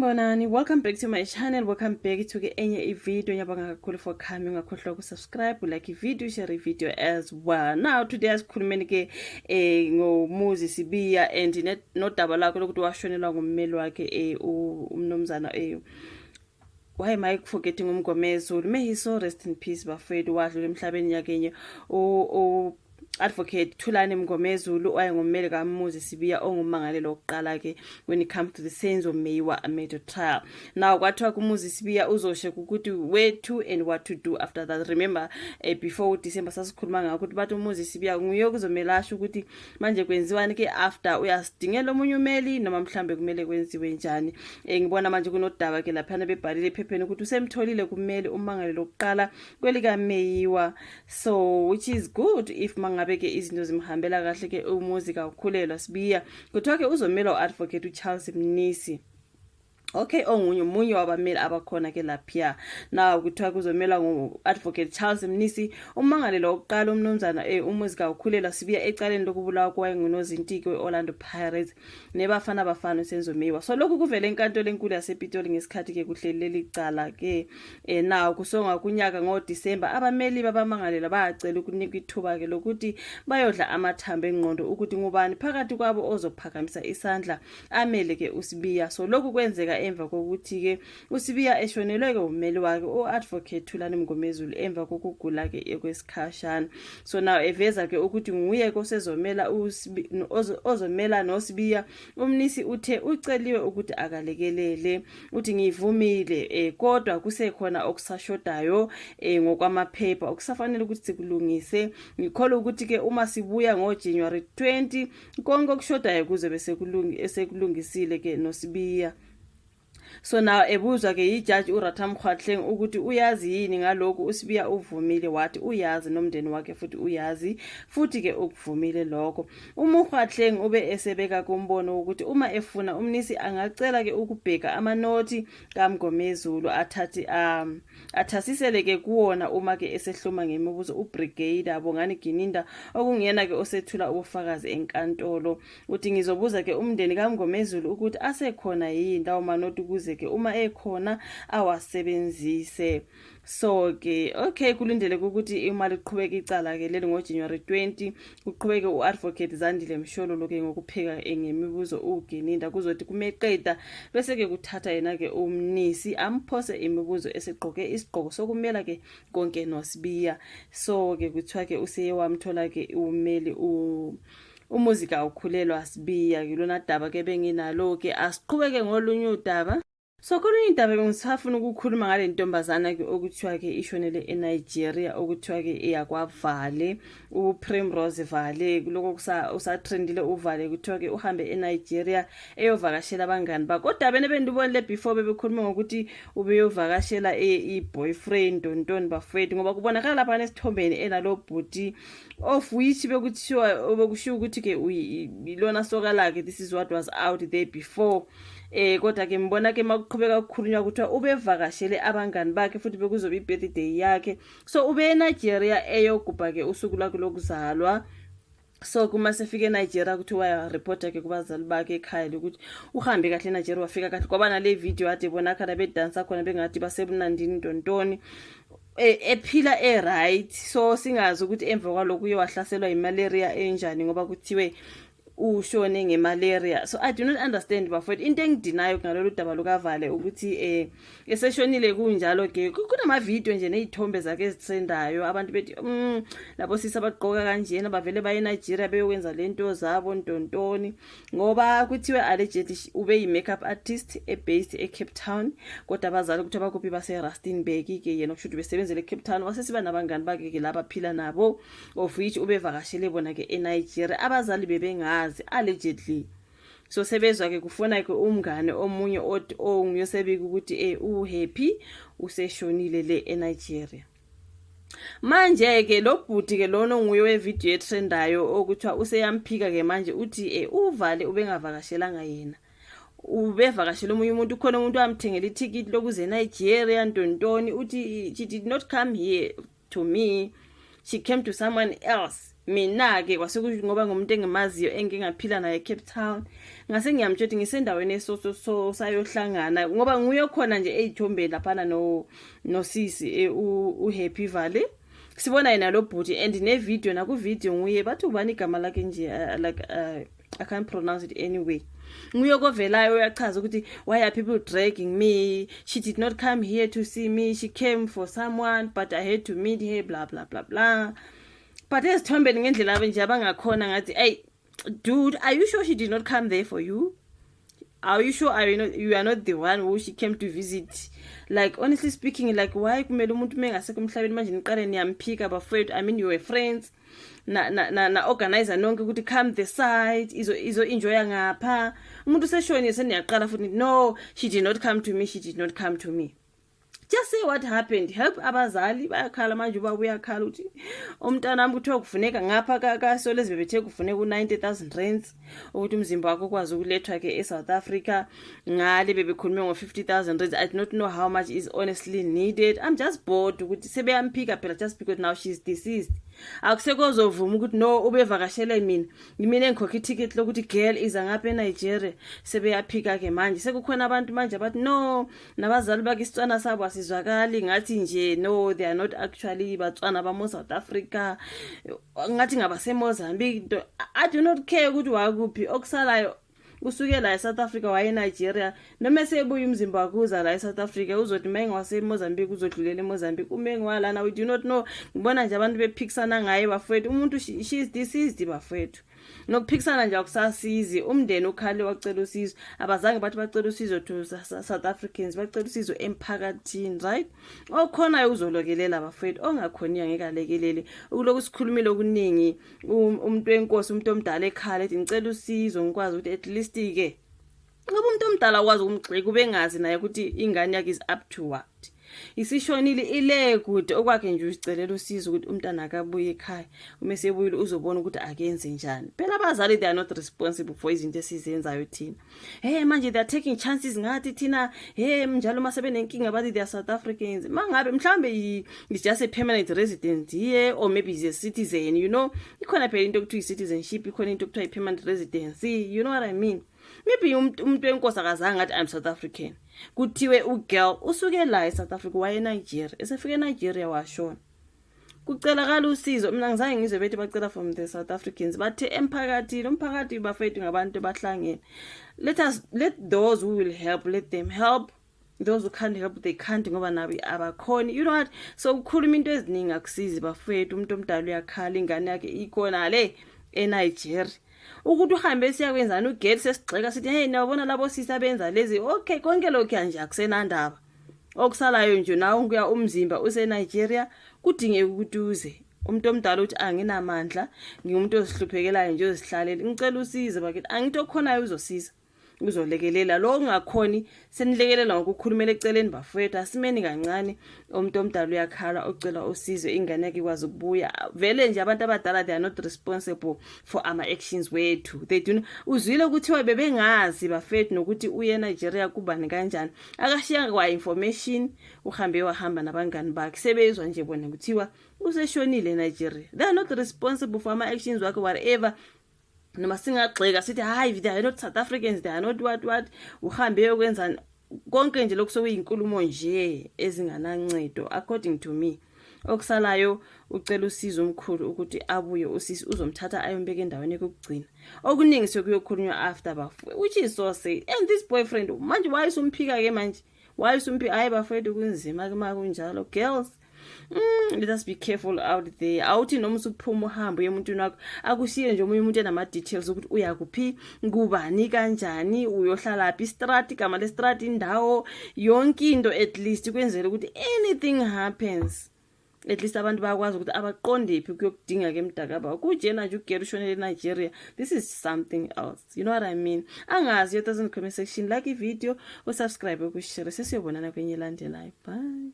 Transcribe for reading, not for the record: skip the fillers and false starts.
Sanibonani, welcome back to my channel. Welcome back to enye video. Ngiyabonga kakhulu for coming. Ungakhohlwa ukusubscribe, like video, share video as well. Now today asikhulumeni ke ngoMuzi Sibiya and nodaba lakho lokuthi washonelwa ngummeli wakhe umnomzana why am I forgetting uMgomezulu? May he so rest in peace bafethu wadlula emhlabeni yakenye Advocate Thulani Mngomezulu owayengummeli kaMuzi Sibiya ongumangalelo oqala ke when it comes to the Senzo Meyiwa Amedo trial. Now kwathiwa kuMuzi Sibiya uzoshe ukuthi where to and what to do after that. Remember before December sasikhuluma ngakho ukuthi bathi uMuzi Sibiya nguye kuzomelasha ukuthi manje kwenziwani ke after uyasidingela omunye umeli noma mhlambe kumele kwenziwe njani. Ngibona manje kunodaba ke lapha bebhalile ephepheni ukuthi usemtholile kumeli umangalelo oqala kwelika Meyiwa, so which is good if ngabeke izinto zimhambela kahle ke umuzi kakhulelwa Sibiya kuthiwa ke uzomela uadvocate uCharles Mnisi. Okay, omunye wabameli abakhona ke lapha. Now kuthiwa kuzomela nguadvocate Charles Mnisi umangalelo oqala umnumzana umuzi kakhulelwa Sibiya ecaleni lokubulawa kwayengunozintiki weOrlando Pirates nebafana bafana uSenzo Meyiwa. So lokhu kuvele enkantolo enkulu yasePitoli ngesikhathi ke kuhleleli icala ke now kusonga kunyaka ngoDisemba abameli babamangalela bayacela ukunikwa ithuba ke lokuthi bayodla amathambo engqondo ukuthi ngubani phakathi kwabo ozophakamisa isandla amele ke uSibiya. So lokhu kwenzeka emva kokuthi ke uSibiya eshonelwe ke ummeli wakhe uadvocate Thulani Mngomezulu emva kokugula ke ekwesikhashana. So now eveza ke ukuthi nguye kosezomela ozomela noSibiya. Umnisi uthe uceliwe ukuthi akalekelele, uthi ngivumile kodwa kusekhona okusashodayo ngokwamaphepha okusafanele ukuthi sikulungise. Ngikholwa ukuthi ke uma sibuya ngoJanuary 20 konke okushodayo kuzobe sekulungisile ke noSibiya. So now ebuzwa ke ijaji uRatham Kgwatleng ukuthi uyazi yini ngalokho uSibiya uvumile, wathi uyazi nomndeni wakhe futhi uyazi futhi ke ukuvumile lokho. UMkgwatleng ube esebeka kumbono ukuthi uma efuna umnisi angacela ke ukubheka amanothi kaMngomezulu athasisele ke kuwona uma ke esehluma ngemibuzo uBrigadier Bongani Gininda okungena ke osethula ubufakazi enkantolo. Uthi ngizobuza ke umndeni kaMngomezulu ukuthi asekhona yini lawo manothi ukuze ke uma ekhona awasebenzise. So ke okay kulindele ukuthi imali iqhubeka icala ke leli ngoJanuary 20 kuqhubeke uadvocate Zandile Msholo ke ngokupheka ngemibuzo uGininda kuzothi kumeqeda bese ke kuthatha yena ke umnisi amphose imibuzo eseqoke isigqoko sokumela ke konke noSibiya. So ke kuthiwa ke useye wamthola ke umeli umuzi kakhulelwa Sibiya. Kulona daba ke benginalo ke asiqhubeke ngolunye udaba. So kolunye indaba bengisafuna ukukhuluma ngale ntombazana ke okuthiwa ke ishonele eNigeria okuthiwa ke eyakwavale uPrimrose Vale. Lokho usatrendile uVale kuthiwa ke uhambe eNigeria eyovakashela abangani bakhe. Kodwa bendibonile before bebekhuluma ngokuthi ubeyovakashela iboyfriend Ntoni bafethu ngoba kubonakala lapha nesithombeni enalo bhuti of which bekushiwo ukuthi ke ilona soka lakhe. This is what was out there before. Kodwa ke mbona ke makuqhubeka ukukhulunywa ukuthi ubevakashele abangani bakhe futhi bekuzoba ibirthday yakhe. So ube eNigeria eyogubha ke usuku lakhe lokuzalwa. So kuma sefike eNigeria ukuthi waya reporter ke kubazali bakhe ekhaya ukuthi uhambe kahle eNigeria wafika kahle ngoba nale video ade bonakala bedansa khona bengathi basebunandini Ntontoni ephila right. So singazi ukuthi emva kwalokho uyewahlaselwa imalaria enjani ngoba kuthiwe ushone ngemalaria. So I do not understand bafowethu into engidinayo ngalolu daba lukaVale ukuthi eseshonile kunjalo ke kunama video nje nezithombe zakhe ezitsendayo abantu bethi labo sisa baqoka kanjena bavele baye eNigeria beyokwenza lento zabo Ntontoni ngoba kuthiwe allegedly ube yi-makeup artist based eCape Town kodwa abazali ukuthi abakuphi base Rustenburg ke yena kushuthi besebenzele eCape Town wasesiba nabangani bakhe ke laba phila nabo of which ubevakashele bona ke eNigeria abazali bebengazi allegedly. So sebezwa ke kufuna ke umngane omunye ongiyosebika ukuthi uhappy useshonile le eNigeria. Manje ke lo bhuti ke lona nguye wevideo etrendayo okuthiwa useyamphika ke manje uthi uVale ubengavakashelanga yena, ubevakashela omunye umuntu. Khona umuntu amthengela iticket lokuze eNigeria Ntontoni uthi she did not come here to me, she came to someone else. mina-ke kwase ngoba ngumuntu engimaziyo engingaphila naye eCape Town, ngase ngiyamtshela ukuthi ngisendaweni sayohlangana ngoba nguyokhona nje eyithombeni laphana nosisi uHappy Valley. Sibona yena lo bhuti and ne-video naku-video nguye bathi ubani igama lakhe nje I can't pronounce it anyway. Nguyokovelayo uyachaza ukuthi why are people dragging me, she did not come here to see me, she came for someone but I had to meet her, blah blah blah blah. But ezithombeni ngendlela nje abangakhona ngathi, hey dude, are you sure she did not come there for you? Are you sure you are not the one who she came to visit? Like honestly speaking, like why kumele umuntu mengasekho emhlabeni manje niqale niyamphika bafowethu? I mean you were friends na organizer nonke ukuthi come the side izo enjoy ngapha. Umuntu seshoni seniyaqala futhi, no, she did not come to me, she did not come to me. Just say what happened. Help abazali bayakhala manje uba uyakhala uthi umntana wami kuthiwa kufuneka ngapha kaSolezi bebethe kufuneka u90,000 rands ukuthi umzimba wakho ukwazi ukulethwa ke eSouth Africa. Ngale bebekhulume ngo50,000 rands. I do not know how much is honestly needed. I'm just bored ukuthi sebeyamphika phela just because now she's deceased. Akusekozovuma ukuthi no ubevakashele mina engikhokha iticket lokuthi girl iza ngapha eNigeria. Sebeyaphika ke manje sekukhona abantu manje abathi no nabazali bakisitswana sabo asizwakali ngathi nje no they are not actually batswana ba South Africa, ngathi ngabase Mozambique. I do not care ukuthi wakuphi. Okusalayo usuke la eSouth Africa waye eNigeria noma sebuya umzimba wakuza la eSouth Africa uzothi manje wase Mozambique uzodlulela eMozambique. Umengi walana we do not know. Ngibona nje abantu bephikisana ngaye bafowethu. Umuntu she is deceased bafowethu. Nokuphikisana nje akusasizi. Umndeni ukhale wacela usizo, abazange bathi bacela usizo to South Africans, bacela usizo emphakathini, right? Okhona uzolokelela bafowethu, ongakhoniya ngeke alekelele. Ukuloku sikhulumile okuningi umuntu wenkosi, umuntu omdala ekhala ethi ngicela usizo ngikwazi ukuthi at least ke ngoba umuntu omdala ukwazi ukumgxeka ubengazi naye ukuthi ingane yakhe is up to what. Isishonile ile kude okwakhe nje usicelela usizo ukuthi umntana akabuye ekhaya. Uma sebuyile uzobona ukuthi akenze njani. Phela abazali they are not responsible for izinto esizenzayo thina. Manje they are taking chances ngathi thina njalo masebe nenkinga bathi they are South Africans. Mangabe mhlambe is just a permanent resident here or maybe is a citizen, you know. Ikhona phela into ekuthiwa citizenship, ikhona into ekuthiwa permanent residency, you know what I mean. Maybe umuntu wenkosi akazange ngathi I'm South African. Kuthiwe ugirl usuke la eSouth Africa waye eNigeria, esefika eNigeria washona. Kucelakala usizo. Mina ngizange ngizwe bethi bacela from the South Africans, bathe emphakathini, umphakathi bafethu ngabantu bahlangene. Let those who will help, let them help. Those who can't help, they can't ngoba nabi abakhoni. You know what? So ukhuluma into eziningi akusizi bafethu. Umuntu omdala uyakhala, ingane yakhe ikhona le eNigeria. Ukuthi uhambe siyakwenzana ugeli sesigxeka sithi hey nawubona labo sisa benza lezi, okay konke lokho nje akusenandaba. Okusalayo nje nawe ukuya umzimba useNigeria kudingeka ukuthi uze. Umuntu omdala uthi anginamandla, ngiumuntu ozihluphekelayo nje ozihlalele, ngicela usize bakithi, angithi okhonayo uzosiza uzolekelela. Lo ungakhoni senilekelela ngokukhulumela eceleni bafowethu, asimeni kancane. Umuntu omdala uyakhala ocela usizo, ingane yakhe ikwazi ukubuya. Vele nje abantu abadala they are not responsible for our actions wethu. They do. Uzwile ukuthi bebengazi bafowethu nokuthi uye eNigeria kubani kanjani, akashiya kwa information, uhambe wahamba nabangani bakhe, sebezwa nje bona kuthiwa useshonile eNigeria. They are not responsible for our actions wakhe whatever. Noma singagxeka sithi hayi they are not South Africans, they are not what uhambe yokwenza konke nje lokho sokuyinkulumo nje ezinganancedo according to me. Okusalayo ucela usizo omkhulu ukuthi abuye usisi uzomthatha ayombeka endaweni yokugcina. Okuningi sokuyokhulunywa after which is so sad. And this boyfriend manje why usumphika ke manje? Why usumphika? Hayi bafowethu kunzima ke makunjalo girls. Let us be careful out there. Awuthi noma usuphuma uhambe emuntwini wakho akushiye nje omunye umuntu enama details ukuthi uya kuphi, ngubani kanjani, uyohlala phi, istrati, igama lestrati, indawo, yonke into at least kwenzela ukuthi anything happens at least abantu bakwazi ukuthi abaqonde phi kuyokudinga ke emdakaba. Kujena nje ugera ushonele eNigeria, this is something else, you know what I mean. Angazi your thoughts in the comment section, like i video, usubscribe, ukushare. Sesiyobonana kwenye landelayo. Bye.